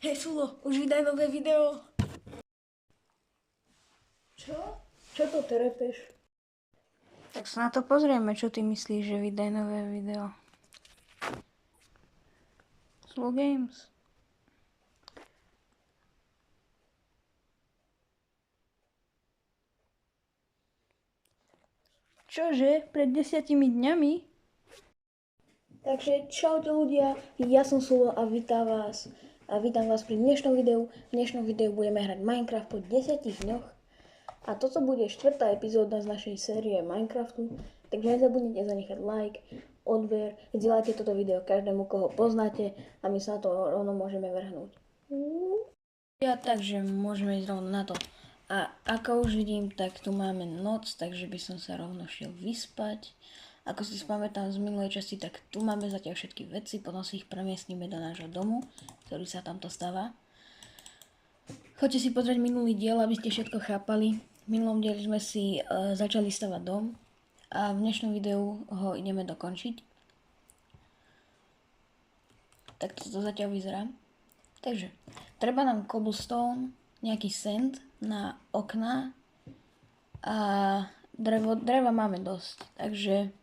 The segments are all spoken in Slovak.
Hej Sulo, už vydaj nové video. Čo? Čo to terepeš? Tak sa na to pozrieme, čo ty myslíš, že vydaj nové video. Slow Games. Čože? Pred 10 dňami? Takže čaute ľudia, ja som Sulo a vítam vás pri dnešnom videu. V dnešnom videu budeme hrať Minecraft po 10 dňoch. A toto bude 4. epizóda z našej série Minecraftu. Takže nezabudnite zanechať like, odber, zdieľajte toto video každému, koho poznáte a my sa na to rovno môžeme vrhnúť. Takže môžeme ísť rovno na to. A ako už vidím, tak tu máme noc, takže by som sa rovno šiel vyspať. Ako si spamätám z minulej časti, tak tu máme zatiaľ všetky veci, potom si ich premiestnime do nášho domu, ktorý sa tamto stáva. Choďte si pozrieť minulý diel, aby ste všetko chápali. V minulom dieli sme si začali stavať dom a v dnešnom videu ho ideme dokončiť. Tak to zatiaľ vyzerá. Takže, treba nám cobblestone, nejaký sand na okna a dreva máme dosť. Takže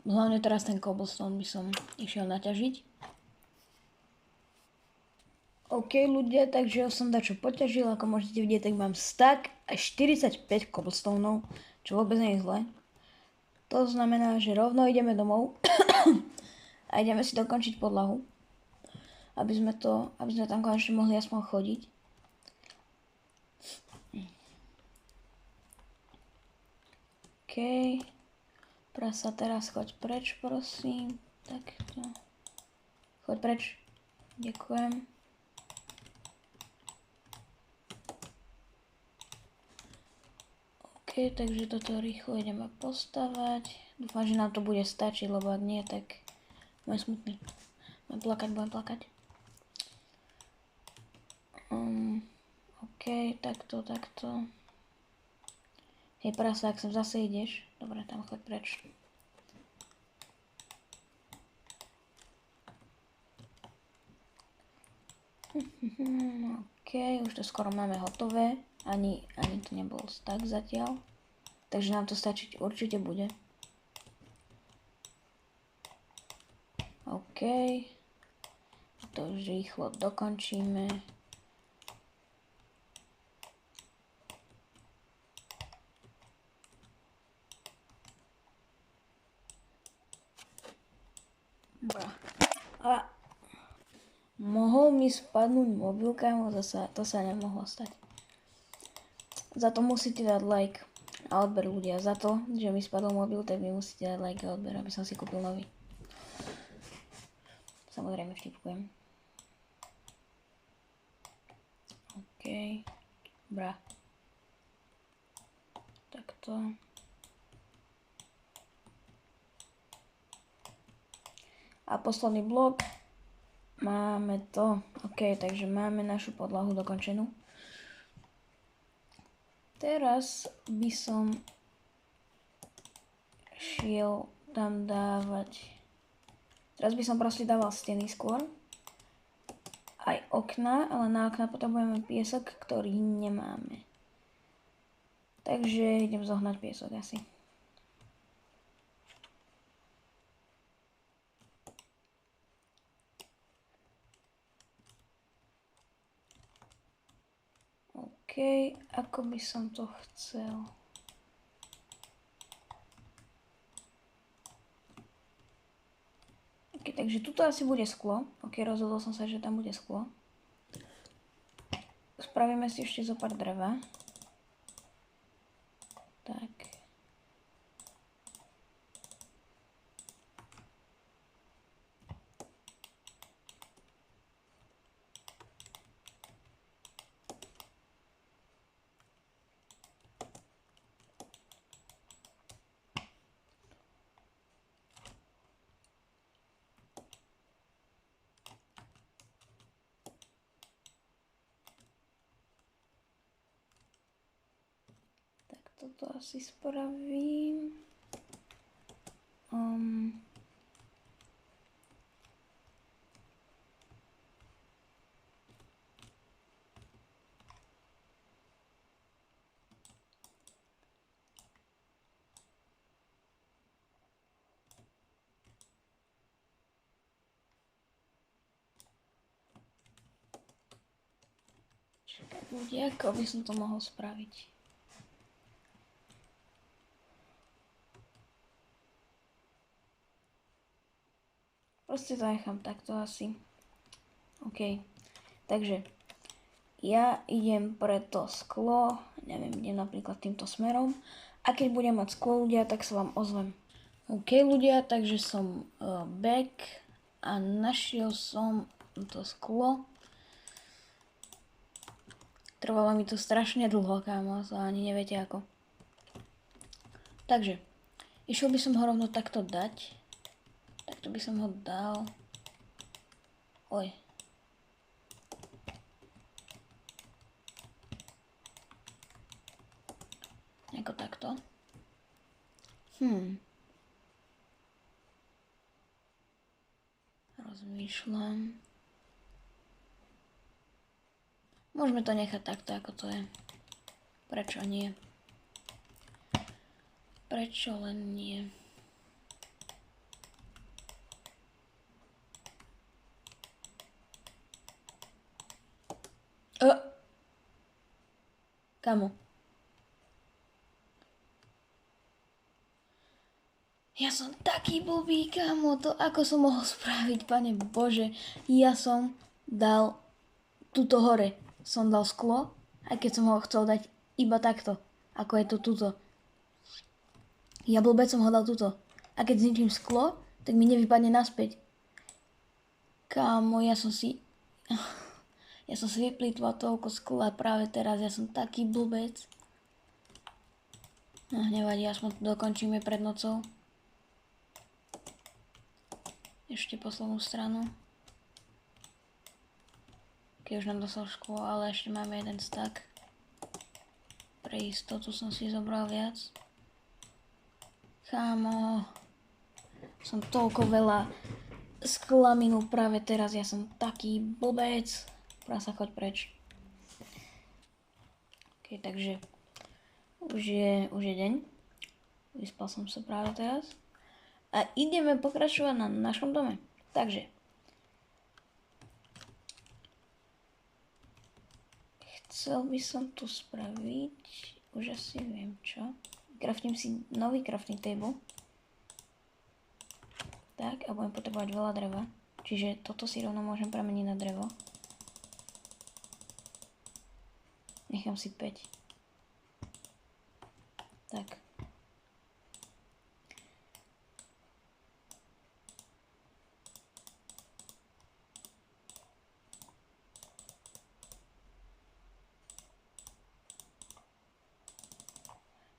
hlavne teraz ten cobblestone by som išiel naťažiť. OK ľudia, takže ja som dačo poťažil, ako môžete vidieť, tak mám stack a 45 cobblestoneov, čo vôbec nie je zle. To znamená, že rovno ideme domov a ideme si dokončiť podlahu, aby sme tam konečne mohli aspoň chodiť. OK. Prasa, teraz choď preč, prosím. Takto. Choď preč. Ďakujem. OK, takže toto rýchlo ideme postavať. Dúfam, že nám to bude stačiť, lebo ak nie, tak budem smutný. Budem plakať. OK, takto. Hej prasa, ak sem zase ideš. Dobre, tam choď preč. OK, už to skoro máme hotové. Ani to nebol stack zatiaľ. Takže nám to stačiť určite bude. OK. To už rýchlo dokončíme. A mohol mi spadnúť mobil, kámo, to sa nemohlo stať. Za to musíte dať like a odber ľudia. Za to, že mi spadol mobil, tak mi musíte dať like a odber, aby som si kúpil nový. Samozrejme vtipkujem. OK. Bra. Takto. A posledný blok. Máme to. OK, takže máme našu podlahu dokončenú. Teraz by som šiel tam dávať. Teraz by som proste dával steny skôr. Aj okna, ale na okna potrebujeme piesok, ktorý nemáme. Takže idem zohnať piesok asi. OK, ako by som to chcel. OK, takže tuto asi bude sklo. OK, rozhodol som sa, že tam bude sklo. Spravíme si ešte zo pár dreva. Tak. Toto asi spravím. ľudia, ako by som to mohol spraviť. Proste to nechám takto asi. OK. Takže ja idem pre to sklo, neviem, idem napríklad týmto smerom. A keď budem mať sklo, ľudia, tak sa vám ozvem. OK, ľudia, takže som back a našiel som to sklo. Trvalo mi to strašne dlho, kámo, to ani neviete ako. Takže, išiel by som ho rovno takto dať. Takto by som ho dal. Oj. Ako takto. Rozmýšľam. Môžeme to nechať takto, ako to je. Prečo nie? Prečo len nie? Kamo? Ja som taký blbý, kamo, to ako som mohol spraviť, pane Bože. Ja som dal tuto hore, som dal sklo, aj keď som ho chcel dať iba takto, ako je to tuto. Ja blbec som ho dal tuto. A keď zničím sklo, tak mi nevypadne naspäť. Kámo, ja som si vyplýtval toľko skla práve teraz, ja som taký blbec. No, nevadí, aspoň to dokončíme pred nocou. Ešte poslednú stranu. Keď už nám dosal škôl, ale ešte máme jeden stack. Pre istotu som si zobral viac. Kámo, som toľko veľa skla minul práve teraz, ja som taký blbec. Prasa, choď preč. OK, takže už je deň. Vyspal som sa práve teraz. A ideme pokračovať na našom dome. Takže. Chcel by som tu spraviť, už asi viem čo. Craftím si nový crafting table. Tak, a budem potrebovať veľa dreva. Čiže toto si rovno môžem premeniť na drevo. Nechám si 5. Tak.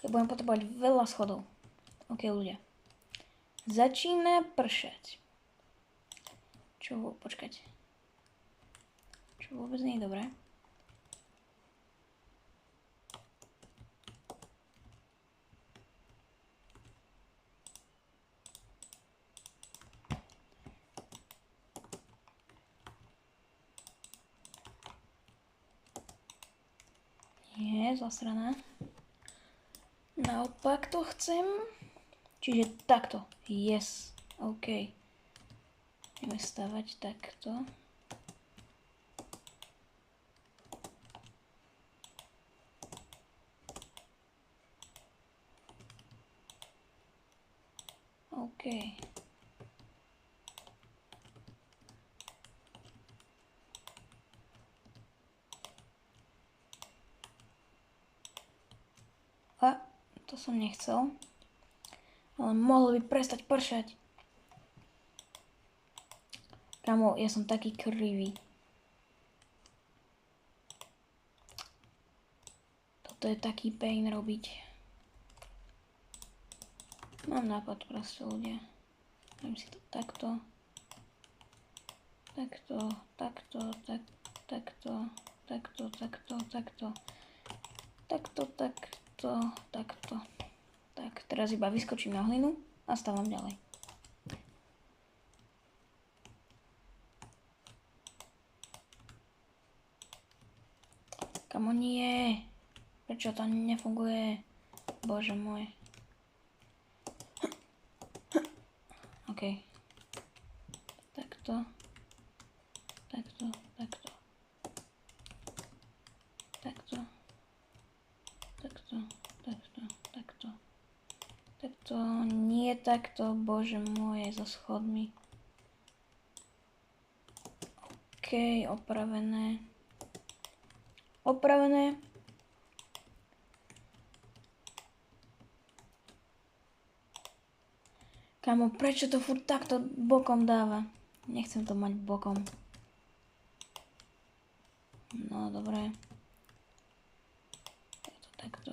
Keď budem potrebovať veľa schodov. OK, ľudia. Začína pršať. Počkať. Čo vôbec nie je dobré. Nie, zlá strana. Naopak to chcem. Čiže takto. Yes. OK. Ideme stavať takto. OK. A to som nechcel. Ale mohlo by prestať pršať. Kamo, ja som taký krivý. Toto je taký pain robiť. Mám nápad proste, ľudia. Dám si to takto. Takto, takto, takto, takto, takto, takto. Takto, takto, takto. Tak, teraz iba vyskočím na hlinu a stávam ďalej. Kamo nie. Prečo to nefunguje? Bože môj. OK. Takto. Takto, takto. takto, bože môj, so schodmi. OK, opravené. Opravené. Kamo, prečo to furt takto bokom dáva? Nechcem to mať bokom. No, dobre. Takto.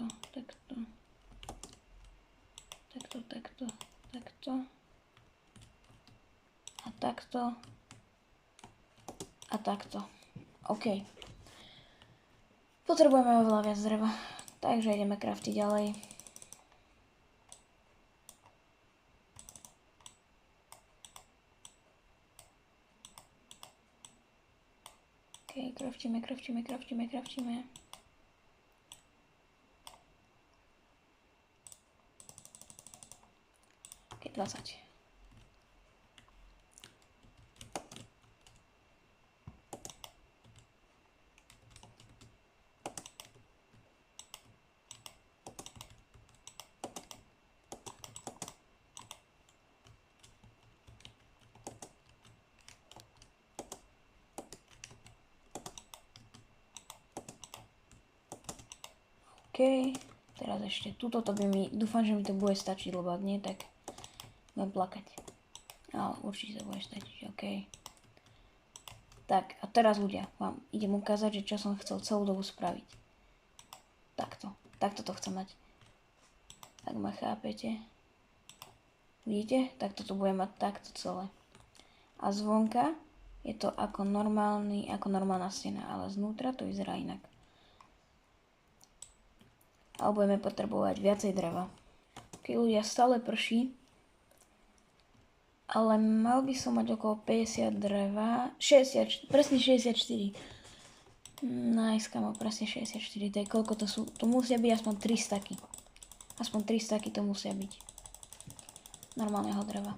A takto. A takto. OK. Potrebujeme oveľa viac dreva. Takže ideme craftiť ďalej. OK, craftíme. OK, 20. OK, teraz ešte tuto to by mi, dúfam, že mi to bude stačiť, lebo ak nie, tak budem plakať. Ale určite to bude stačiť, OK. Tak, a teraz ľudia, vám idem ukázať, že čo som chcel celú dobu spraviť. Takto to chcem mať. Ak ma chápete. Vidíte? Takto to bude mať takto celé. A zvonka je to ako normálna stena, ale znútra to vyzerá inak. Ale budeme potrebovať viacej dreva. Keď ľudia stále prší, ale mal by som mať okolo 50 dreva, 60, presne 64. Nice, kamo, presne 64, to je koľko to sú, to musia byť aspoň 3 staky. Aspoň 3 staky to musia byť. Normálneho dreva.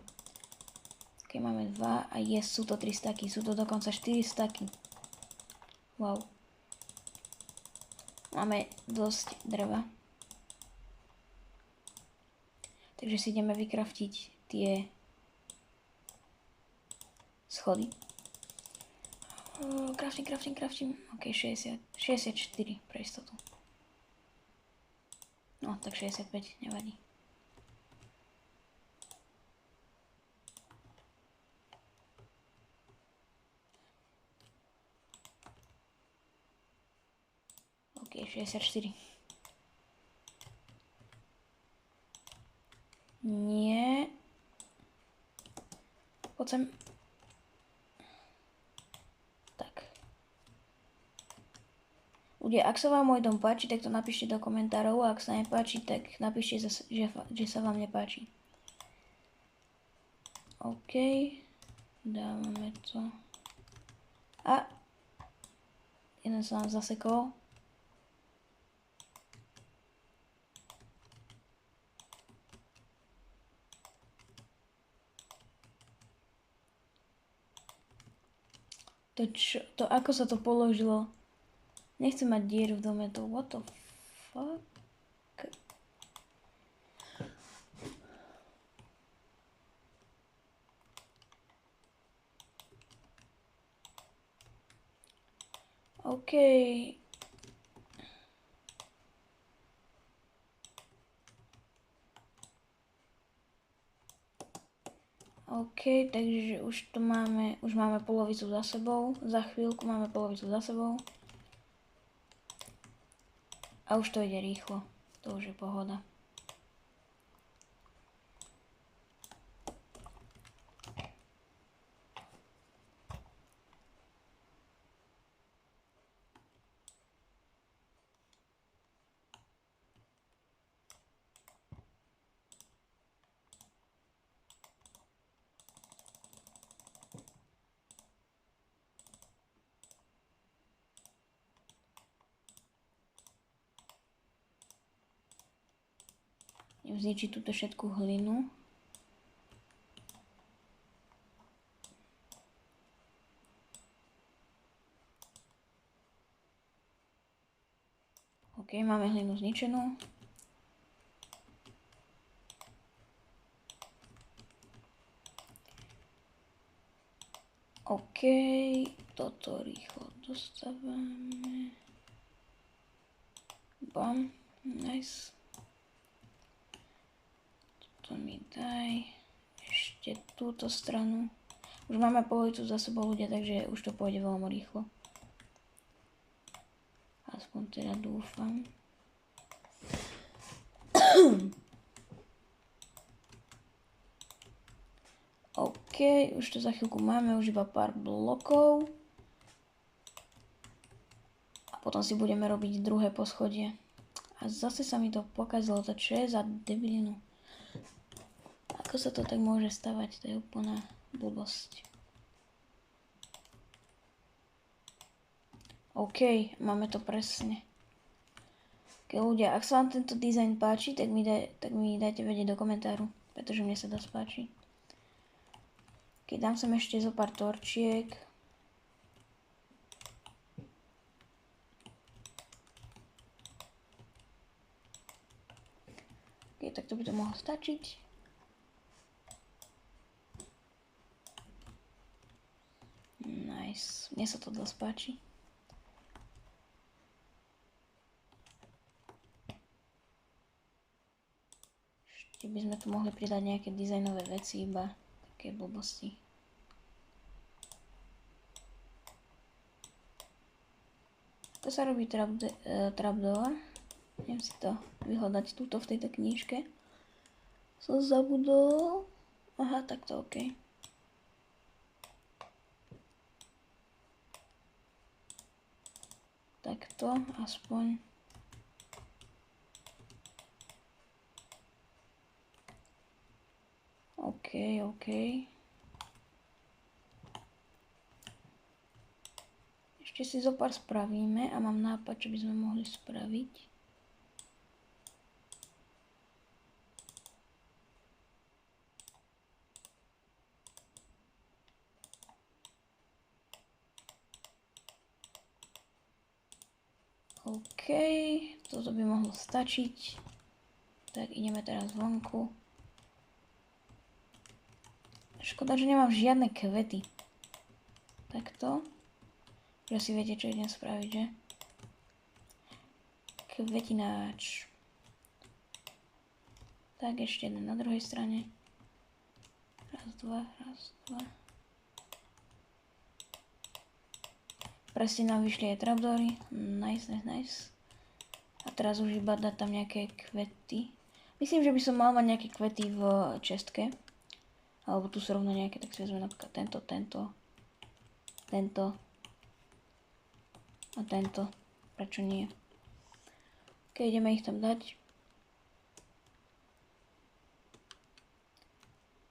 Keď máme 2 a sú to 3 staky, sú to dokonca 4 staky. Wow. Máme dosť dreva. Takže si ideme vykraftiť tie schody. Crafting. OK, 64 pre istotu. No, tak 65, nevadí. OK, 64. Nie. Poď sem. Tak. Ľudia, ak sa vám môj dom páči, tak to napíšte do komentárov. A ak sa nepáči, tak napíšte, že sa vám nepáči. OK. Dávame to. A jeden sa nám zasekol. To ako sa to položilo? Nechcem mať dieru v dome, to what the fuck? OK. OK, takže už máme polovicu za sebou. Za chvíľku máme polovicu za sebou. A už to ide rýchlo. To už je pohoda. Zničiť túto všetku hlinu. OK, máme hlinu zničenú. OK, toto rýchlo dostávame. Bam, nice. Toto mi daj. Ešte túto stranu. Už máme polovicu za sebou ľudia, takže už to pôjde veľmi rýchlo. Aspoň teda dúfam. OK, už to za chvíľku máme, už iba pár blokov. A potom si budeme robiť druhé poschodie. A zase sa mi to pokazilo, to čo je za debilinu. Ako sa to tak môže stavať, to je úplná blbosť. OK, máme to presne. Keď ľudia, ak sa vám tento dizajn páči, tak mi dajte vedieť do komentáru, pretože mne sa dosť páči. Keď dám sem ešte zo pár torčiek. OK, tak to by to mohlo stačiť. Nice, mne sa to dosť páči. Ešte by sme tu mohli pridať nejaké dizajnové veci, iba také blbosti. To sa robí trapdoor. Idem si to vyhľadať túto v tejto knižke. Som zabudol. Aha, tak to OK. Takto aspoň. OK. Ešte si zo pár spravíme a mám nápad, čo by sme mohli spraviť. OK, toto by mohlo stačiť. Tak ideme teraz vonku. Škoda, že nemám žiadne kvety. Takto. Že si viete, čo idem spraviť, že? Kvetináč. Tak, ešte jeden na druhej strane. Raz, dva. Presne nám vyšli aj trapdoory. Nice. A teraz už iba dať tam nejaké kvety. Myslím, že by som mal mať nejaké kvety v čestke. Alebo tu sú rovno nejaké, tak si vezme napríklad tento. A tento. Prečo nie? Ok, ideme ich tam dať.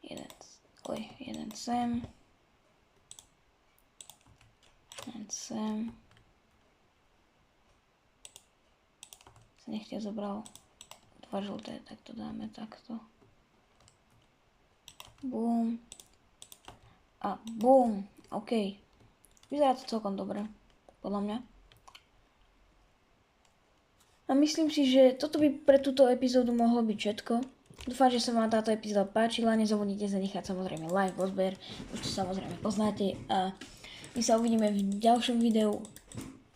Jeden sem. Jeden sem. Sa nechťa zobral 2 žlté, tak to dáme takto. Bum. A bum. OK. Vyzerá to celkom dobre. Podľa mňa. A myslím si, že toto by pre túto epizódu mohlo byť všetko. Dúfam, že sa vám táto epizóda páčila. Nezabudnite zanechať samozrejme like, odber. Už to samozrejme poznáte. A my sa uvidíme v ďalšom videu.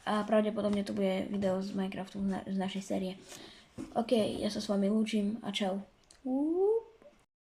A pravdepodobne to bude video z Minecraftu z našej série. OK, ja sa s vami lúčim a čau.